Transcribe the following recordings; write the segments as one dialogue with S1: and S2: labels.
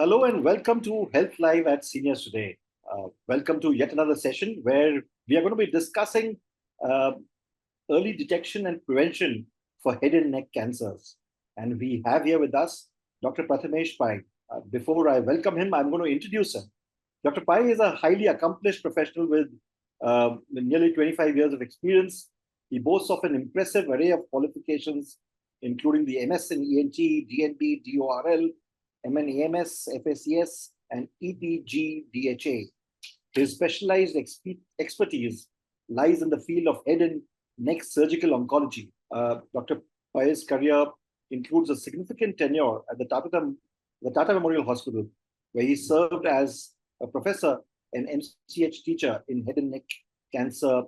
S1: Hello and welcome to Health Live at Seniors Today. Welcome to yet another session where we are going to be discussing uh, early detection and prevention for head and neck cancers. And we have here with us Dr. Prathamesh Pai. Before I welcome him, I'm going to introduce him. Dr. Pai is a highly accomplished professional with nearly 25 years of experience. He boasts of an impressive array of qualifications, including the MS in ENT, DNB, DORL, MNAMS, FACS, and EPGDHA. His specialized expertise lies in the field of head and neck surgical oncology. Dr. Pai's career includes a significant tenure at the Tata Memorial Hospital, where he served as a professor and MCh teacher in head and neck cancer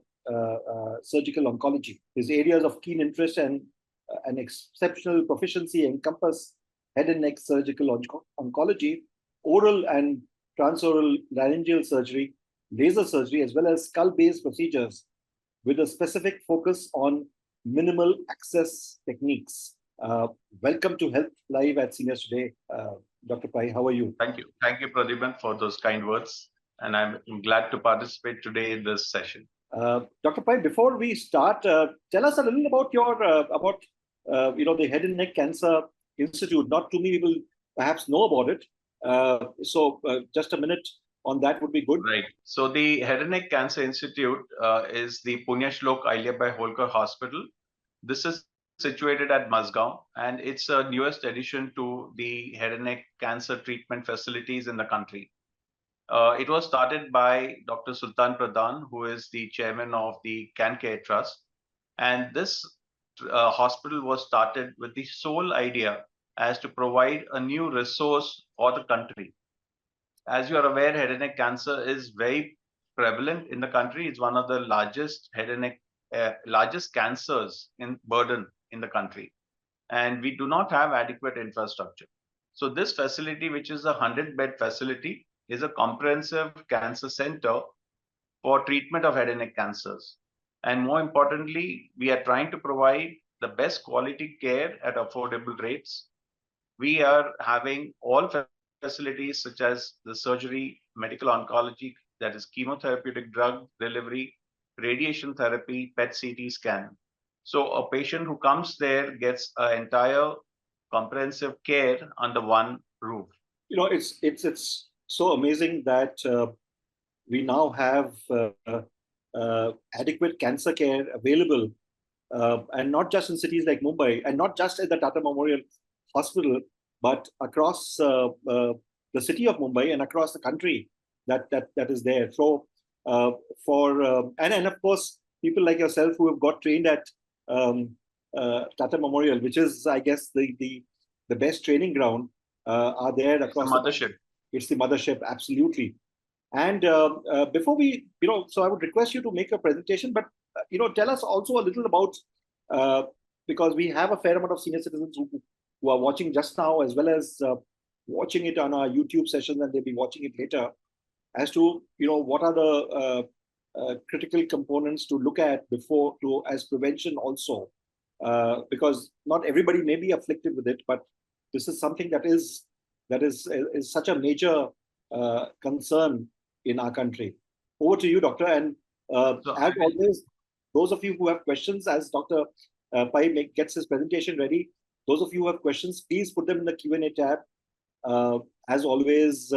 S1: surgical oncology. His areas of keen interest and an exceptional proficiency encompass head and neck surgical oncology, oral and transoral laryngeal surgery, laser surgery, as well as skull-based procedures with a specific focus on minimal access techniques. Welcome to Health Live at Seniors Today. Dr. Pai, how are you?
S2: Thank you. Thank you, Pradhiban, for those kind words. And I'm glad to participate today in this session.
S1: Dr. Pai, before we start, tell us a little about your the Head and Neck Cancer Institute. Not too many people perhaps know about it. So just a minute on that would be good.
S2: Right. So the Head and Neck Cancer Institute is the Punyashlok Ahilyabai Holkar Hospital. This is situated at Mazgaon, and it's a newest addition to the head and neck cancer treatment facilities in the country. It was started by Dr. Sultan Pradhan, who is the chairman of the CanCare Trust. And this hospital was started with the sole idea as to provide a new resource for the country. As you are aware, head and neck cancer is very prevalent in the country. It's one of the largest head and neck, largest cancers in burden in the country. And we do not have adequate infrastructure. So this facility, which is a 100-bed facility, is a comprehensive cancer center for treatment of head and neck cancers. And more importantly, we are trying to provide the best quality care at affordable rates. We are having all facilities such as the surgery, medical oncology, that is chemotherapeutic drug delivery, radiation therapy, PET CT scan. So a patient who comes there gets an entire comprehensive care under one roof.
S1: You know, it's so amazing that we now have adequate cancer care available, and not just in cities like Mumbai, and not just at the Tata Memorial Hospital, but across the city of Mumbai and across the country that is there. So and of course, people like yourself who have got trained at Tata Memorial, which is, I guess, the best training ground, are there across
S2: the mothership.
S1: It's the mothership, absolutely. And before we, so I would request you to make a presentation, but tell us also a little about, because we have a fair amount of senior citizens who are watching just now, as well as watching it on our YouTube sessions, and they'll be watching it later, as to what are the critical components to look at as prevention also, because not everybody may be afflicted with it, but this is something that is such a major concern in our country. Over to you, Doctor. And as always, those of you who have questions, as Dr. Pai gets his presentation ready, those of you who have questions, please put them in the Q&A tab. As always,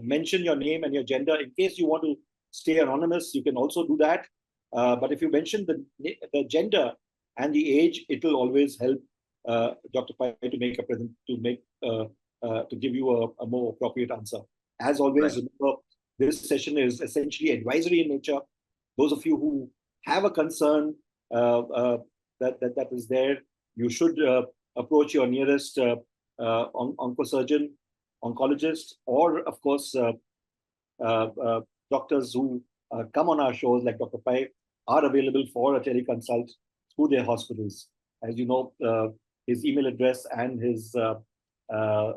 S1: mention your name and your gender. In case you want to stay anonymous, you can also do that. But if you mention the gender and the age, it will always help Dr. Pai to give you a more appropriate answer. As always, right. Remember, this session is essentially advisory in nature. Those of you who have a concern that is there, you should approach your nearest oncosurgeon, oncologist, or of course, doctors who come on our shows like Dr. Pai are available for a teleconsult through their hospitals. As you know, his email address and his phone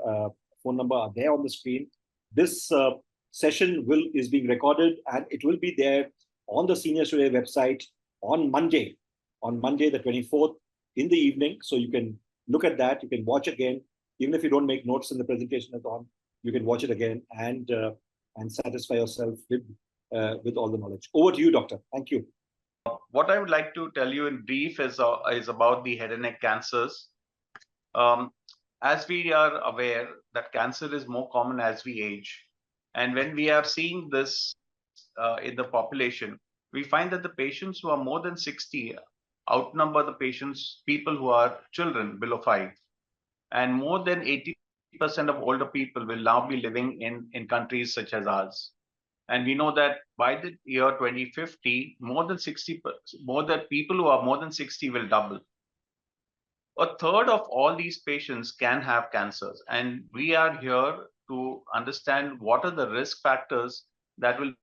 S1: number are there on the screen. This session is being recorded, and it will be there on the Seniors Today website on Monday the 24th in the evening. So you can look at that, you can watch again, even if you don't make notes in the presentation at all. you can watch it again and satisfy yourself with all the knowledge. Over to you, doctor. Thank you.
S2: What I would like to tell you in brief is about the head and neck cancers. Um, as we are aware that cancer is more common as we age, and when we are seeing this in the population, we find that the patients who are more than 60 outnumber the people who are children below 5, and more than 80% of older people will now be living in countries such as ours. And we know that by the year 2050, more than people who are more than 60 will double. A third of all these patients can have cancers, and we are here to understand what are the risk factors that will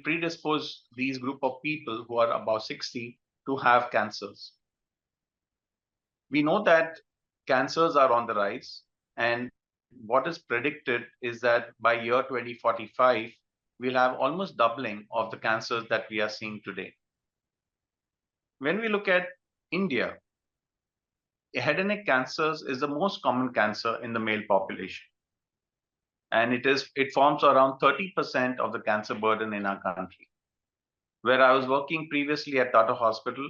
S2: predispose these group of people who are above 60 to have cancers. We know that cancers are on the rise, and what is predicted is that by year 2045, we'll have almost doubling of the cancers that we are seeing today. When we look at India, head and neck cancers is the most common cancer in the male population. And it forms around 30% of the cancer burden in our country. Where I was working previously at Tata Hospital,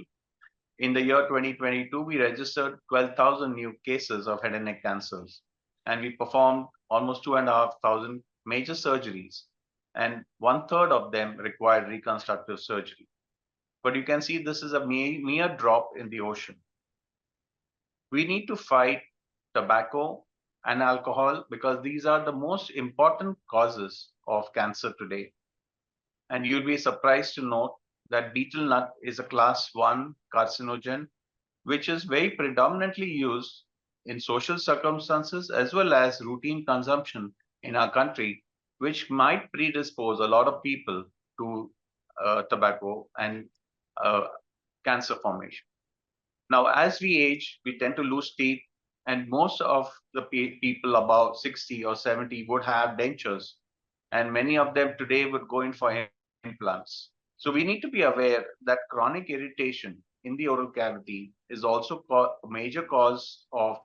S2: in the year 2022, we registered 12,000 new cases of head and neck cancers. And we performed almost 2,500 major surgeries. And 1/3 of them required reconstructive surgery. But you can see this is a mere drop in the ocean. We need to fight tobacco and alcohol because these are the most important causes of cancer today. And you'll be surprised to note that betel nut is a class 1 carcinogen, which is very predominantly used in social circumstances as well as routine consumption in our country, which might predispose a lot of people to tobacco and cancer formation. Now, as we age, we tend to lose teeth, and most of the people above 60 or 70 would have dentures, and many of them today would go in for implants. So we need to be aware that chronic irritation in the oral cavity is also a major cause of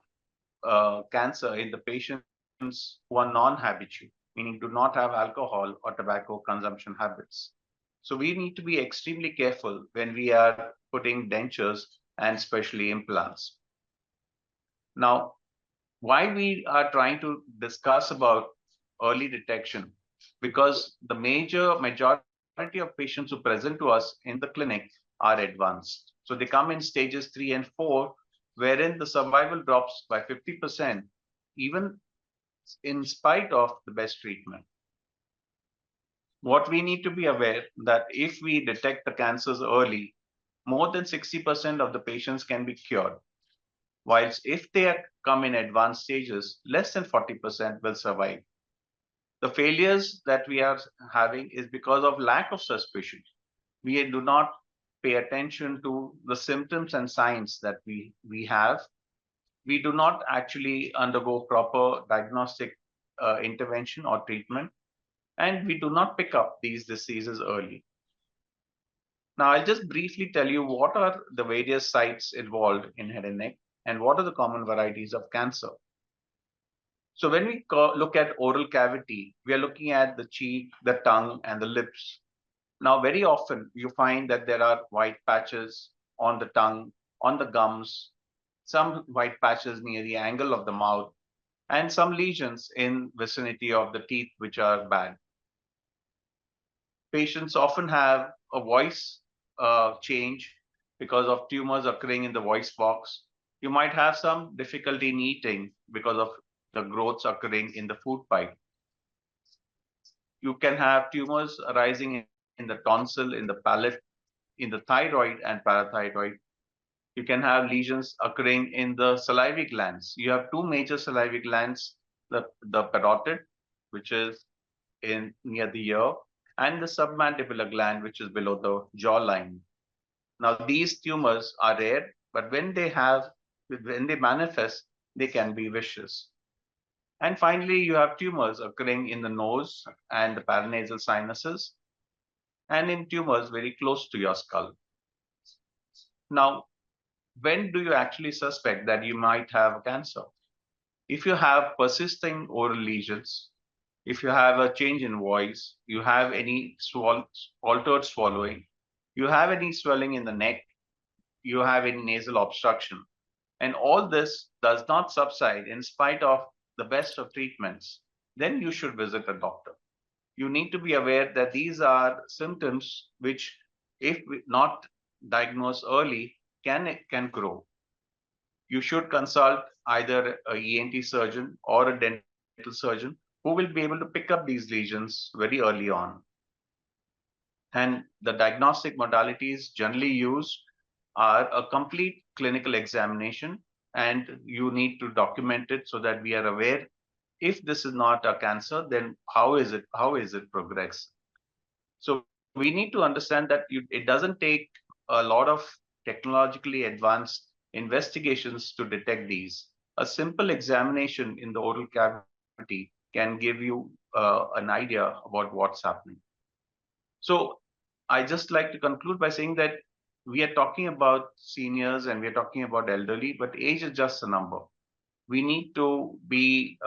S2: cancer in the patients who are non-habitual, meaning do not have alcohol or tobacco consumption habits. So we need to be extremely careful when we are putting dentures and especially implants. Now, why we are trying to discuss about early detection? Because the majority of patients who present to us in the clinic are advanced. So they come in stages 3 and 4, wherein the survival drops by 50%, even in spite of the best treatment. What we need to be aware that if we detect the cancers early, more than 60% of the patients can be cured. Whilst if they come in advanced stages, less than 40% will survive. The failures that we are having is because of lack of suspicion. We do not pay attention to the symptoms and signs that we have. We do not actually undergo proper diagnostic intervention or treatment, and we do not pick up these diseases early. Now, I'll just briefly tell you what are the various sites involved in head and neck and what are the common varieties of cancer. So when we look at oral cavity, we are looking at the cheek, the tongue, and the lips. Now, very often you find that there are white patches on the tongue, on the gums, some white patches near the angle of the mouth, and some lesions in vicinity of the teeth, which are bad. Patients often have a voice change because of tumors occurring in the voice box. You might have some difficulty in eating because of the growths occurring in the food pipe. You can have tumors arising in the tonsil, in the palate, in the thyroid and parathyroid. You can have lesions occurring in the salivary glands. You have two major salivary glands, the parotid, which is near the ear, and the submandibular gland, which is below the jawline. Now, these tumors are rare, but when they manifest, they can be vicious. And finally, you have tumors occurring in the nose and the paranasal sinuses, and in tumors very close to your skull. Now, when do you actually suspect that you might have cancer? If you have persisting oral lesions, if you have a change in voice, you have any altered swallowing, you have any swelling in the neck, you have any nasal obstruction, and all this does not subside in spite of the best of treatments, then you should visit a doctor. You need to be aware that these are symptoms which, if not diagnosed early, can grow. You should consult either a ENT surgeon or a dental surgeon who will be able to pick up these lesions very early on. And the diagnostic modalities generally used are a complete clinical examination, and you need to document it so that we are aware if this is not a cancer, then how is it progress. So we need to understand that it doesn't take a lot of technologically advanced investigations to detect these. A simple examination in the oral cavity can give you an idea about what's happening. So I just like to conclude by saying that we are talking about seniors and we are talking about elderly, but age is just a number. We need to be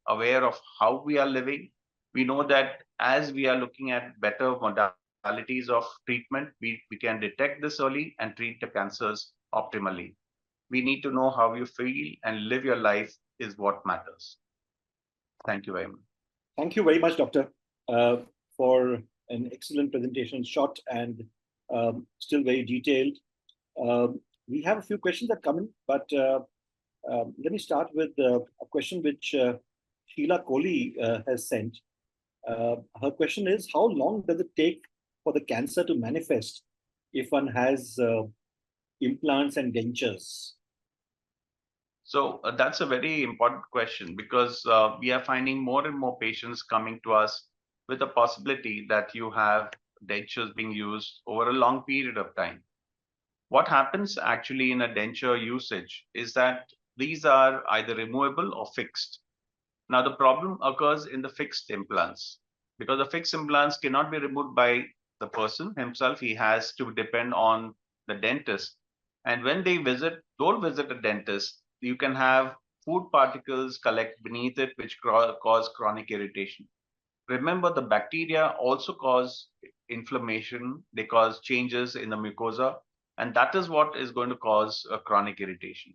S2: aware of how we are living. We know that as we are looking at better modalities of treatment, we can detect this early and treat the cancers optimally. We need to know how you feel and live your life is what matters. Thank you very much.
S1: Thank you very much, Doctor, for an excellent presentation, short and still very detailed. We have a few questions that come in, but let me start with a question which Sheila Kohli has sent. Her question is, how long does it take for the cancer to manifest if one has implants and dentures?
S2: So that's a very important question because we are finding more and more patients coming to us with the possibility that you have dentures being used over a long period of time. What happens actually in a denture usage is that these are either removable or fixed. Now, the problem occurs in the fixed implants because the fixed implants cannot be removed by the person himself. He has to depend on the dentist. And when they don't visit a dentist, you can have food particles collect beneath it, which cause chronic irritation. Remember, the bacteria also cause inflammation, they cause changes in the mucosa, and that is what is going to cause a chronic irritation.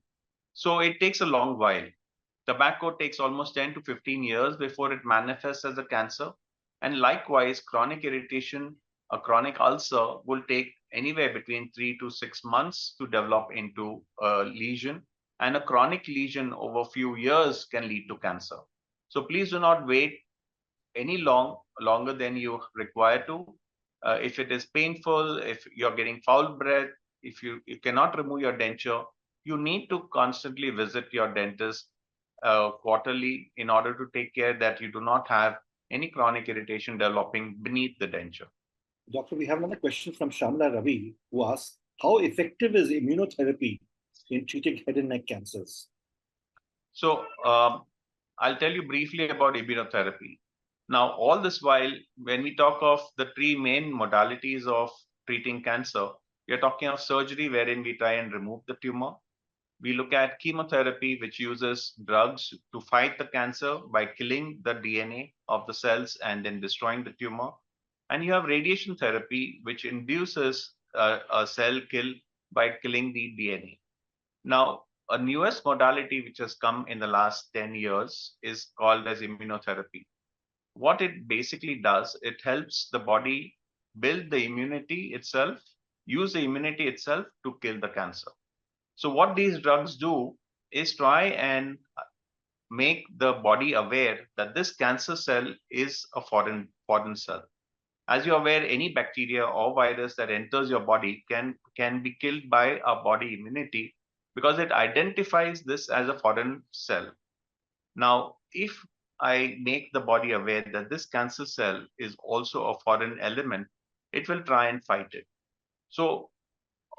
S2: So it takes a long while. Tobacco takes almost 10 to 15 years before it manifests as a cancer. And likewise, chronic irritation, a chronic ulcer will take anywhere between 3 to 6 months to develop into a lesion. And a chronic lesion over a few years can lead to cancer. So please do not wait longer than you require to. If it is painful, if you're getting foul breath, if you cannot remove your denture, you need to constantly visit your dentist quarterly in order to take care that you do not have any chronic irritation developing beneath the denture.
S1: Doctor, we have another question from Shamla Ravi, who asks, how effective is immunotherapy in treating head and neck cancers?
S2: So I'll tell you briefly about immunotherapy. Now, all this while, when we talk of the three main modalities of treating cancer, we are talking of surgery wherein we try and remove the tumor. We look at chemotherapy, which uses drugs to fight the cancer by killing the DNA of the cells and then destroying the tumor. And you have radiation therapy, which induces a cell kill by killing the DNA. Now, a newest modality which has come in the last 10 years is called as immunotherapy. What it basically does, it helps the body build the immunity itself, use the immunity itself to kill the cancer. So what these drugs do is try and make the body aware that this cancer cell is a foreign cell. As you're aware, any bacteria or virus that enters your body can be killed by our body immunity because it identifies this as a foreign cell. Now, if I make the body aware that this cancer cell is also a foreign element, it will try and fight it. So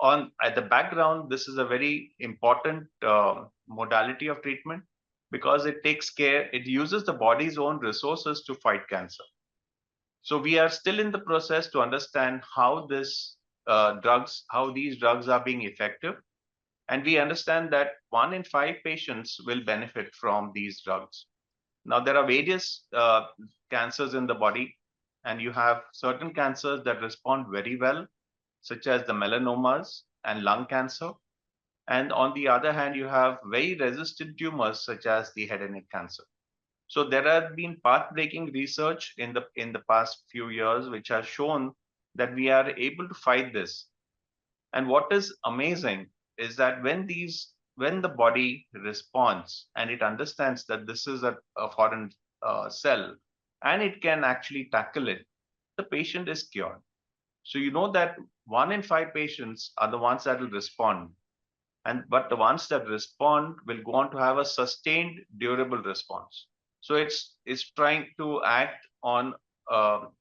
S2: at the background, this is a very important modality of treatment because it uses the body's own resources to fight cancer. So we are still in the process to understand how these drugs are being effective. And we understand that 1 in 5 patients will benefit from these drugs. Now, there are various cancers in the body, and you have certain cancers that respond very well, such as the melanomas and lung cancer. And on the other hand, you have very resistant tumors, such as the head and neck cancer. So there have been path-breaking research in the past few years, which has shown that we are able to fight this. And what is amazing is that when the body responds and it understands that this is a foreign cell and it can actually tackle it, the patient is cured. So you know that 1 in 5 patients are the ones that will respond, but the ones that respond will go on to have a sustained, durable response. So it's trying to act on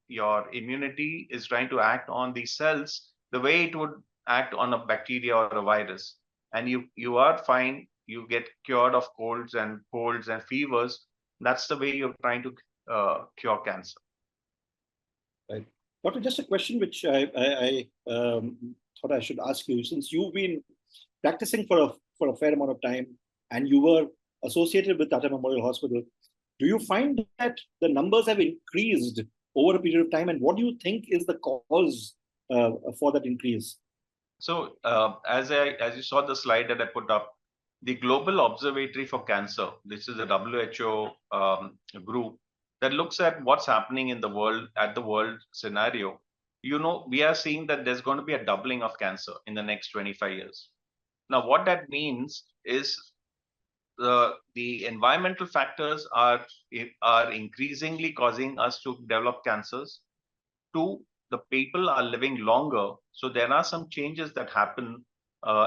S2: your immunity, is trying to act on these cells the way it would act on a bacteria or a virus. And you are fine. You get cured of colds and fevers. That's the way you're trying to cure cancer.
S1: Right. Doctor, just a question which I thought I should ask you, since you've been practicing for a fair amount of time and you were associated with Tata Memorial Hospital, do you find that the numbers have increased over a period of time, and what do you think is the cause for that increase?
S2: So as you saw the slide that I put up, the Global Observatory for Cancer, this is a WHO group that looks at what's happening in the world at the world scenario. You know, we are seeing that there's going to be a doubling of cancer in the next 25 years. Now, what that means is the environmental factors are increasingly causing us to develop cancers. Two, the people are living longer, so there are some changes that happen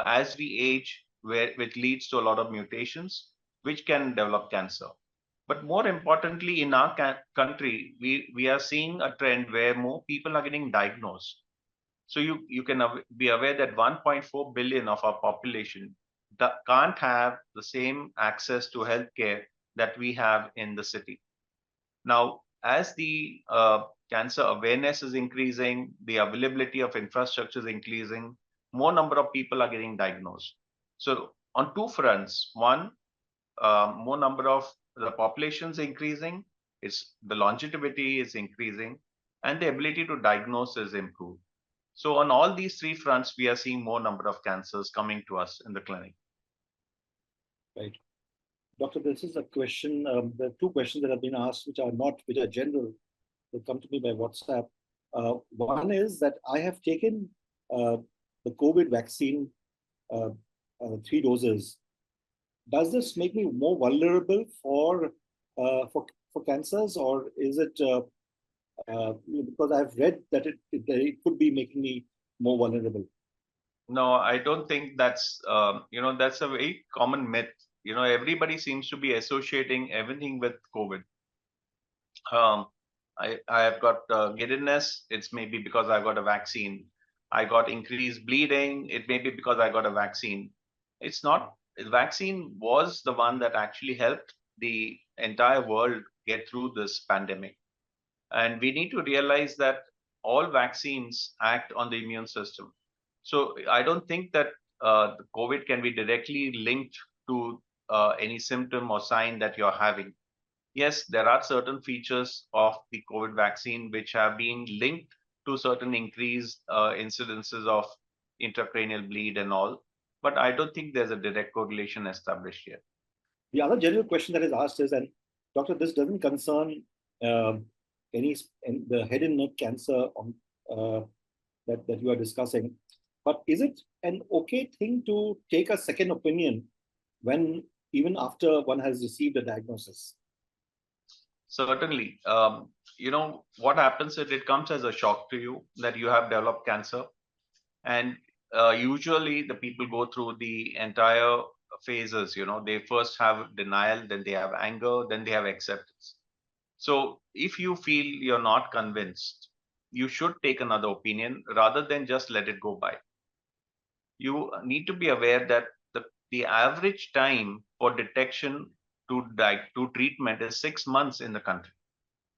S2: as we age, which leads to a lot of mutations, which can develop cancer. But more importantly, in our country, we are seeing a trend where more people are getting diagnosed. So you can be aware that 1.4 billion of our population can't have the same access to healthcare that we have in the city. Now, as the cancer awareness is increasing, the availability of infrastructure is increasing, more number of people are getting diagnosed. So on two fronts, one, more number of the population is increasing, the longevity is increasing, and the ability to diagnose is improved. So on all these three fronts, we are seeing more number of cancers coming to us in the clinic.
S1: Right. Doctor, this is a question. There are two questions that have been asked, which are general. They come to me by WhatsApp. One is that I have taken the COVID vaccine, 3 doses. Does this make me more vulnerable for cancers, or is it because I've read that it could be making me more vulnerable?
S2: No, I don't think that's that's a very common myth. You know, everybody seems to be associating everything with COVID. I have got giddiness. It's maybe because I got a vaccine. I got increased bleeding. It may be because I got a vaccine. It's not. The vaccine was the one that actually helped the entire world get through this pandemic. And we need to realize that all vaccines act on the immune system. So I don't think that the COVID can be directly linked to any symptom or sign that you're having. Yes, there are certain features of the COVID vaccine which have been linked to certain increased incidences of intracranial bleed and all, but I don't think there's a direct correlation established yet.
S1: The other general question that is asked is, and doctor, this doesn't concern the head and neck cancer that you are discussing, but is it an okay thing to take a second opinion when even after one has received a diagnosis?
S2: Certainly. You know, what happens is it comes as a shock to you that you have developed cancer. And usually the people go through the entire phases. You know, they first have denial, then they have anger, then they have acceptance. So if you feel you're not convinced, you should take another opinion rather than just let it go by. You need to be aware that the average time for detection to treatment is 6 months in the country.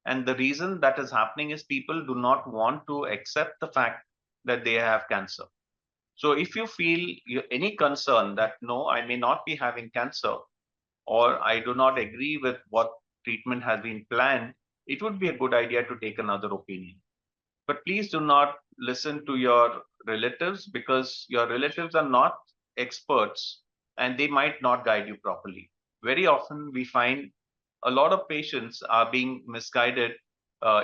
S2: And the reason that is happening is people do not want to accept the fact that they have cancer. So if you feel any concern that, no, I may not be having cancer, or I do not agree with what treatment has been planned, it would be a good idea to take another opinion. But please do not listen to your relatives, because your relatives are not experts and they might not guide you properly. Very often we find a lot of patients are being misguided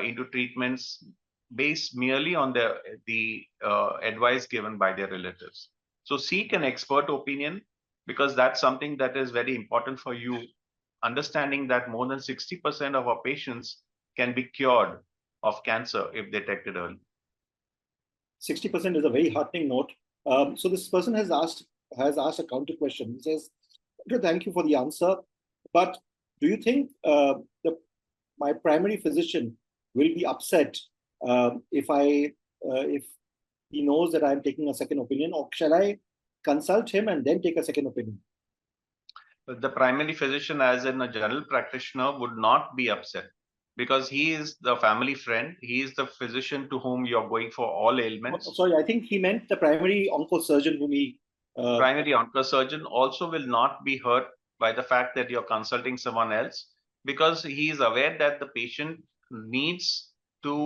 S2: into treatments based merely on the advice given by their relatives. So seek an expert opinion, because that's something that is very important for you, understanding that more than 60% of our patients can be cured of cancer if detected early.
S1: 60% is a very heartening note. So this person has asked a counter question. He says, "Thank you for the answer, but do you think my primary physician will be upset if he knows that I'm taking a second opinion, or shall I consult him and then take a second opinion?"
S2: The primary physician, as in a general practitioner, would not be upset, because he is the family friend. He is the physician to whom you're going for all ailments.
S1: Sorry, I think he meant the primary oncosurgeon whom he...
S2: Primary oncosurgeon also will not be hurt by the fact that you're consulting someone else, because he is aware that the patient needs to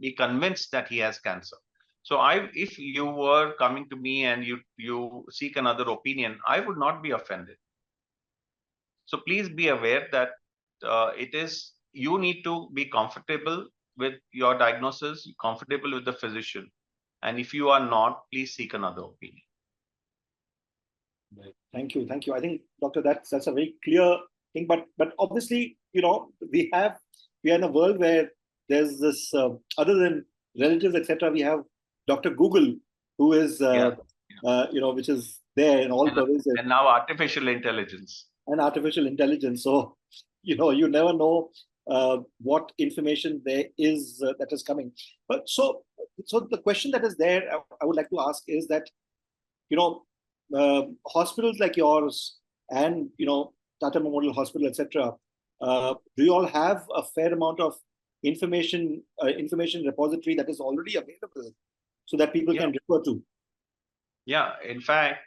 S2: be convinced that he has cancer. So if you were coming to me and you seek another opinion, I would not be offended. So please be aware that you need to be comfortable with your diagnosis, comfortable with the physician. And if you are not, please seek another opinion.
S1: Right. Thank you. I think, doctor, that's a very clear thing. But obviously, we are in a world where there's this other than relatives, etc. We have Dr. Google, who is which is there in all pervasive.
S2: And now artificial intelligence.
S1: So you never know what information there is that is coming. But so the question that is there, I would like to ask is that hospitals like yours and Tata Memorial Hospital, etc. Do you all have a fair amount of information repository that is already available so that people can refer to?
S2: Yeah, in fact,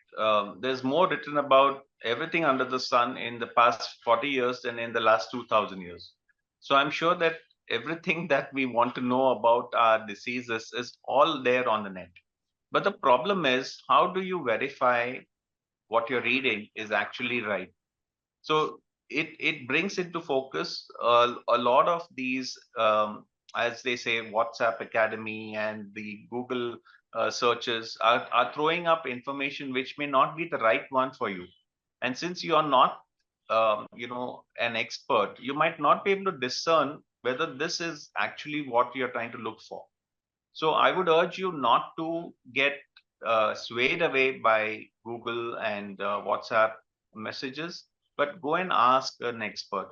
S2: there's more written about everything under the sun in the past 40 years than in the last 2000 years. So I'm sure that everything that we want to know about our diseases is all there on the net. But the problem is, how do you verify what you're reading is actually right? So it brings into focus a lot of these, as they say, WhatsApp Academy and the Google searches are throwing up information which may not be the right one for you. And since you are not, an expert, you might not be able to discern whether this is actually what you're trying to look for. So I would urge you not to get swayed away by Google and WhatsApp messages, but go and ask an expert.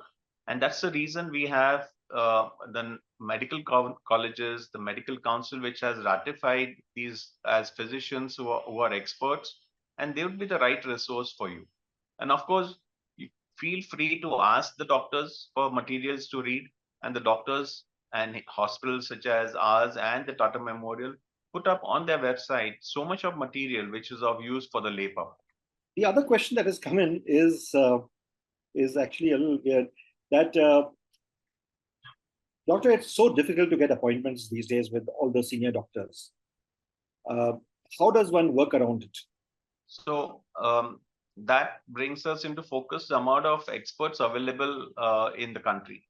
S2: And that's the reason we have the medical colleges, the medical council, which has ratified these as physicians who are experts, and they would be the right resource for you. And of course, you feel free to ask the doctors for materials to read, and the doctors and hospitals such as ours and the Tata Memorial put up on their website so much of material which is of use for the lay public.
S1: The other question that has come in is actually a little weird. That doctor, it's so difficult to get appointments these days with all the senior doctors. How does one work around it?
S2: So that brings us into focus the amount of experts available in the country.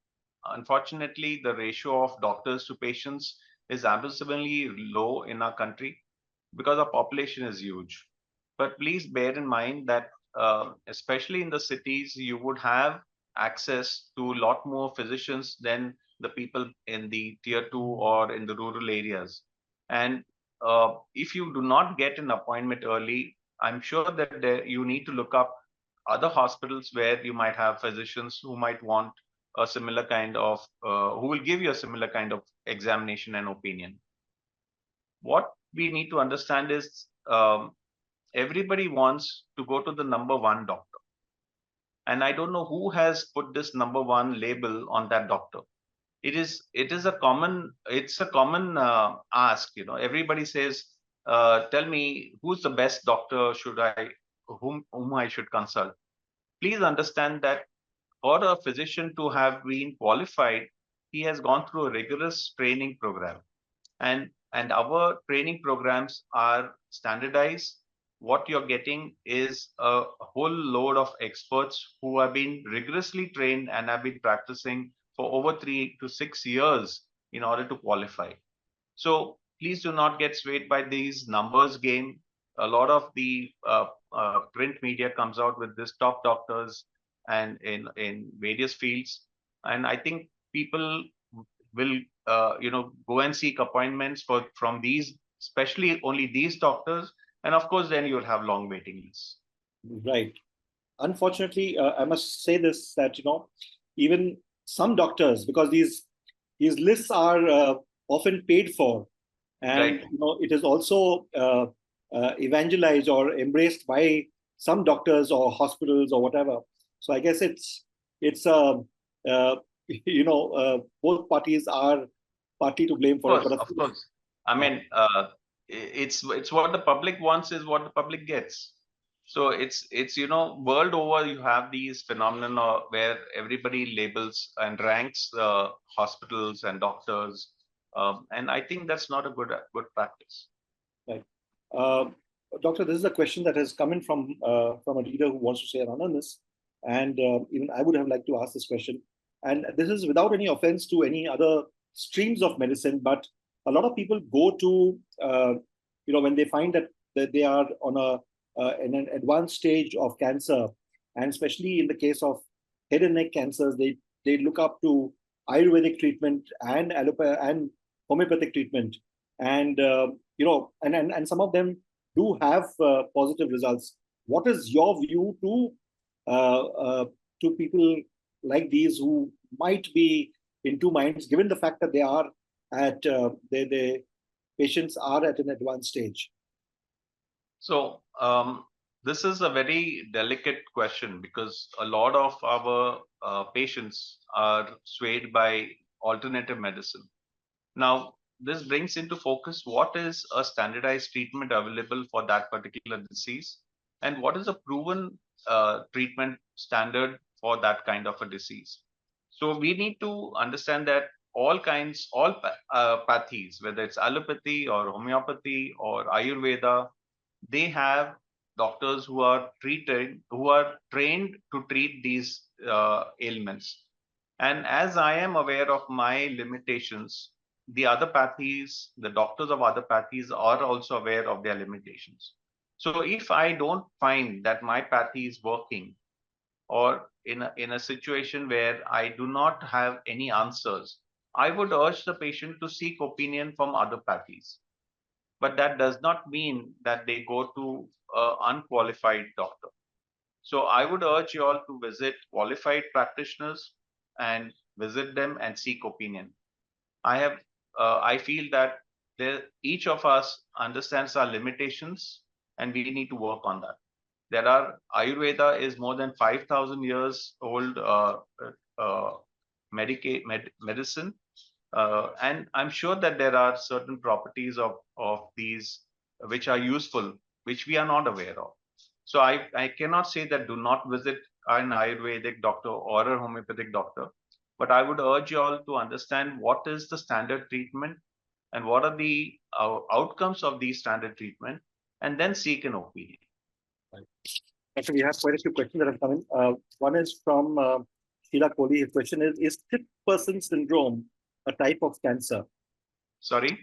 S2: Unfortunately, the ratio of doctors to patients is abysmally low in our country because our population is huge. But please bear in mind that especially in the cities, you would have access to a lot more physicians than the people in the tier 2 or in the rural areas. And if you do not get an appointment early, I'm sure that you need to look up other hospitals where you might have physicians who might want a similar kind of, who will give you a similar kind of examination and opinion. What we need to understand is everybody wants to go to the number one doctor. And I don't know who has put this number one label on that doctor. It's a common ask. Everybody says, tell me who's the best doctor whom I should consult. Please understand that for a physician to have been qualified, he has gone through a rigorous training program. And our training programs are standardized. What you're getting is a whole load of experts who have been rigorously trained and have been practicing for over 3 to 6 years in order to qualify. So please do not get swayed by these numbers game. A lot of the print media comes out with this top doctors and in various fields, and I think people will go and seek appointments from these, especially only these doctors, and of course then you'll have long waiting lists.
S1: Right. Unfortunately, I must say this, that even some doctors, because these lists are often paid for, and
S2: Right.
S1: it is also evangelized or embraced by some doctors or hospitals or whatever. So I guess it's uh, both parties are partly to blame for it. But
S2: Of course. I mean, it's what the public wants is what the public gets. So it's world over you have these phenomena where everybody labels and ranks hospitals and doctors, and I think that's not a good practice.
S1: Right. Uh, Doctor, this is a question that has come in from a reader who wants to say anonymous, and even I would have liked to ask this question. And this is without any offense to any other streams of medicine, but a lot of people go to when they find that they are on in an advanced stage of cancer, and especially in the case of head and neck cancers, they look up to Ayurvedic treatment and and homeopathic treatment, and and some of them do have positive results. What is your view uh, uh, to people like these who might be in two minds, given the fact that they are at the patients are at an advanced stage?
S2: So this is a very delicate question because a lot of our patients are swayed by alternative medicine. Now, this brings into focus what is a standardized treatment available for that particular disease and what is a proven treatment standard for that kind of a disease. So we need to understand that all pathies, whether it's allopathy or homeopathy or Ayurveda, they have doctors who are trained to treat these ailments. And as I am aware of my limitations, the other pathies, the doctors of other pathies are also aware of their limitations. So if I don't find that my pathy is working, or in a situation where I do not have any answers, I would urge the patient to seek opinion from other pathies. But that does not mean that they go to an unqualified doctor. So I would urge you all to visit qualified practitioners and visit them and seek opinion. I feel that each of us understands our limitations and we need to work on that. Ayurveda is more than 5,000 years old uh, medicine. And I'm sure that there are certain properties of these which are useful, which we are not aware of. So I cannot say that do not visit an Ayurvedic doctor or a homeopathic doctor, but I would urge you all to understand what is the standard treatment and what are the outcomes of these standard treatment, and then seek an opinion.
S1: Right. Actually, we have quite a few questions that have come in. One is from Sheila Kohli. His question is stiff person syndrome a type of cancer?
S2: Sorry?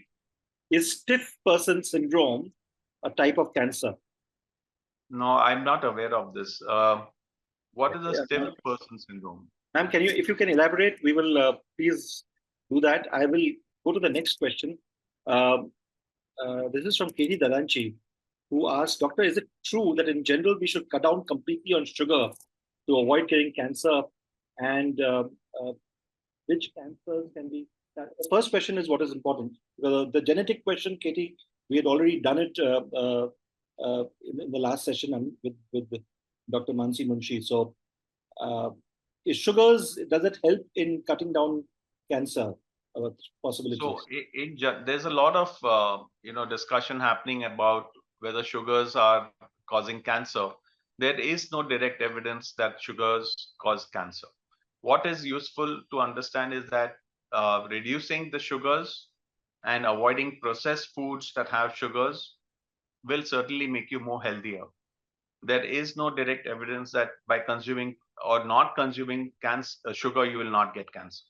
S1: Is stiff person syndrome a type of cancer?
S2: No, I'm not aware of this. What is a stiff person syndrome?
S1: Ma'am, if you can elaborate, we will please do that. I will go to the next question. This is from Katie Dalanchi, who asked, Doctor, is it true that in general we should cut down completely on sugar to avoid getting cancer? And which cancers can be? The first question is what is important. The genetic question, Katie, we had already done it in the last session with Dr. Mansi Munshi. So, is sugars, does it help in cutting down cancer possibilities?
S2: So there's a lot of discussion happening about whether sugars are causing cancer. There is no direct evidence that sugars cause cancer. What is useful to understand is that reducing the sugars and avoiding processed foods that have sugars will certainly make you more healthier. There is no direct evidence that by consuming or not consuming sugar, you will not get cancer.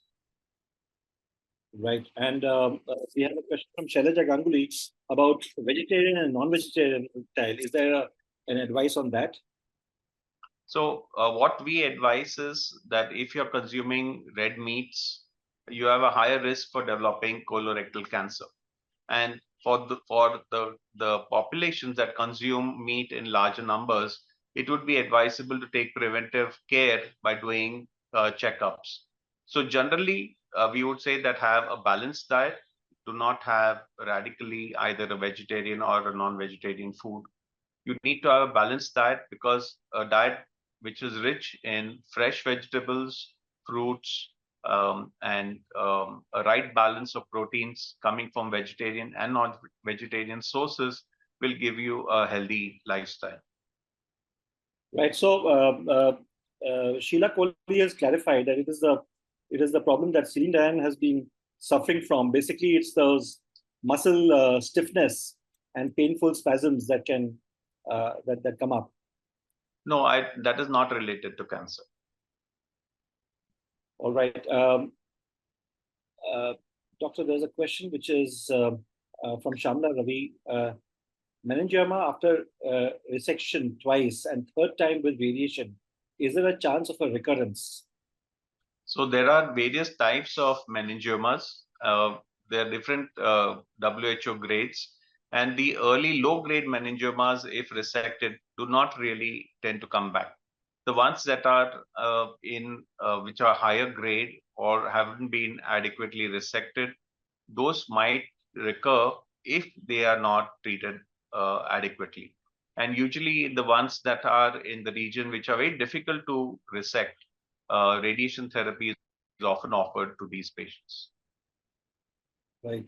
S1: Right. And we have a question from Shailaja Ganguly about vegetarian and non-vegetarian diet. Is there an advice on that?
S2: So what we advise is that if you're consuming red meats, you have a higher risk for developing colorectal cancer. And for the populations that consume meat in larger numbers, it would be advisable to take preventive care by doing checkups. So generally, we would say that have a balanced diet. Do not have radically either a vegetarian or a non-vegetarian food. You need to have a balanced diet, because a diet which is rich in fresh vegetables, fruits, and a right balance of proteins coming from vegetarian and non-vegetarian sources will give you a healthy lifestyle.
S1: Right. So Sheila Kohli has clarified that it is the problem that Celine Dion has been suffering from. Basically, it's those muscle stiffness and painful spasms that can that come up.
S2: No, that is not related to cancer.
S1: All right. Doctor, there's a question which is from Shamla Ravi. Meningioma after resection twice and third time with radiation, is there a chance of a recurrence?
S2: So there are various types of meningiomas. There are different WHO grades, and the early low-grade meningiomas, if resected, do not really tend to come back. The ones that are which are higher grade or haven't been adequately resected, those might recur if they are not treated adequately. And usually the ones that are in the region which are very difficult to resect, radiation therapy is often offered to these patients.
S1: Right.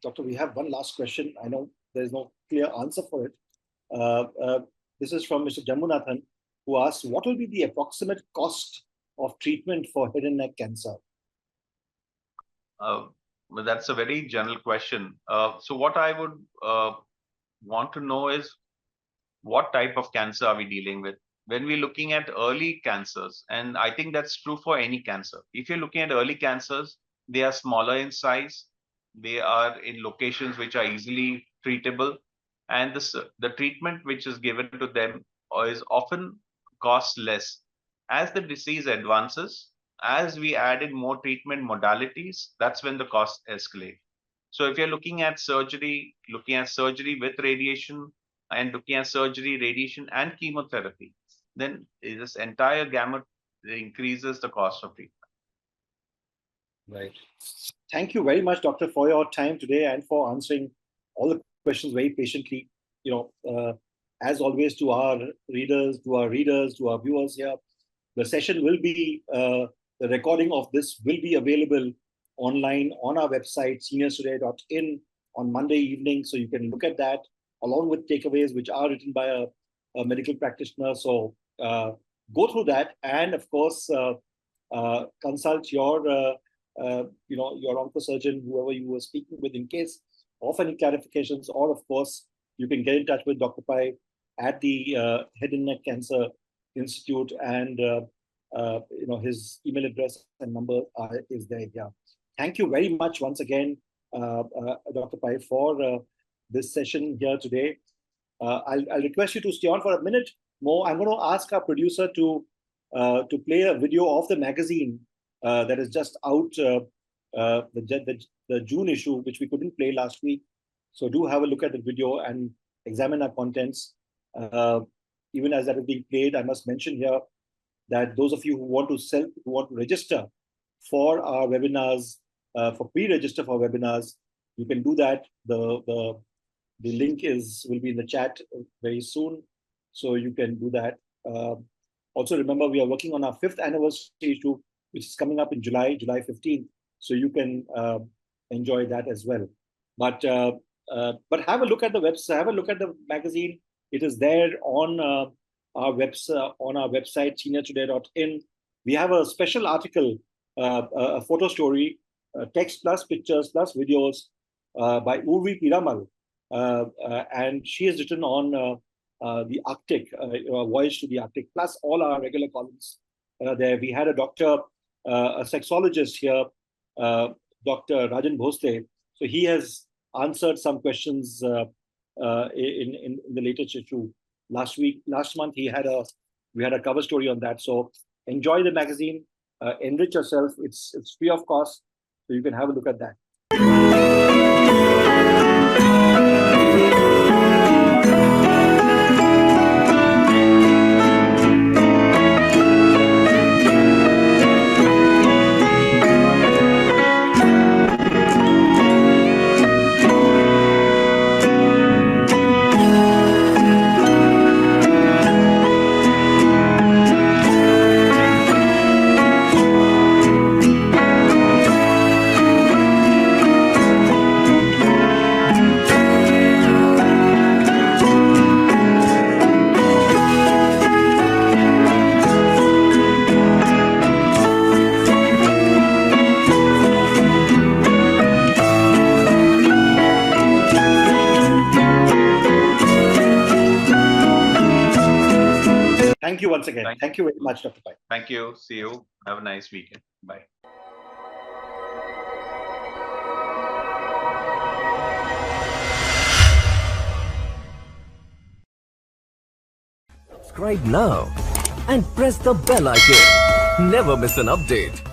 S1: Doctor, we have one last question. I know there's no clear answer for it. This is from Mr. Jammunathan, who asks, what will be the approximate cost of treatment for head and neck cancer?
S2: Well, that's a very general question. So what I would want to know is, what type of cancer are we dealing with? When we're looking at early cancers, and I think that's true for any cancer, if you're looking at early cancers, they are smaller in size, they are in locations which are easily treatable, and the treatment which is given to them is often cost less. As the disease advances, as we add in more treatment modalities, that's when the costs escalate. So if you're looking at surgery with radiation, and looking at surgery, radiation, and chemotherapy, then this entire gamut increases the cost of treatment.
S1: Right. Thank you very much, Doctor, for your time today and for answering all the questions very patiently. As always, to our readers, to our viewers here, the session will be, the recording of this will be available online on our website, seniorstoday.in, on Monday evening. So you can look at that along with takeaways, which are written by a medical practitioner. So go through that, and of course, consult your oncosurgeon, whoever you were speaking with, in case of any clarifications. Or of course, you can get in touch with Dr. Pai at the Head and Neck Cancer Institute, and his email address and number is there. Yeah. Thank you very much once again, Dr. Pai, for this session here today. I'll request you to stay on for a minute more. I'm going to ask our producer to play a video of the magazine that is just out, the June issue, which we couldn't play last week. So do have a look at the video and examine our contents. Even as that is being played, I must mention here that those of you who want to register for our webinars, for pre-register for webinars, you can do that. The link will be in the chat very soon, so you can do that. Also, remember, we are working on our 5th anniversary issue, which is coming up in July 15th. So you can enjoy that as well. But have a look at the website. Have a look at the magazine. It is there on our website, seniortoday.in. we have a special article, a photo story, text plus pictures plus videos by Urvi Piramal. And she has written on the Arctic, voyage to the Arctic, plus all our regular columns there. We had a doctor, a sexologist here, Dr. Rajan Bhosle. So he has answered some questions in the latest issue. Last month, we had a cover story on that. So enjoy the magazine, enrich yourself. It's free of cost, so you can have a look at that. Thank you once again. Thank you very much, Dr. Pai.
S2: Thank you. See you. Have a nice weekend. Bye.
S3: Subscribe now and press the bell icon. Never miss an update.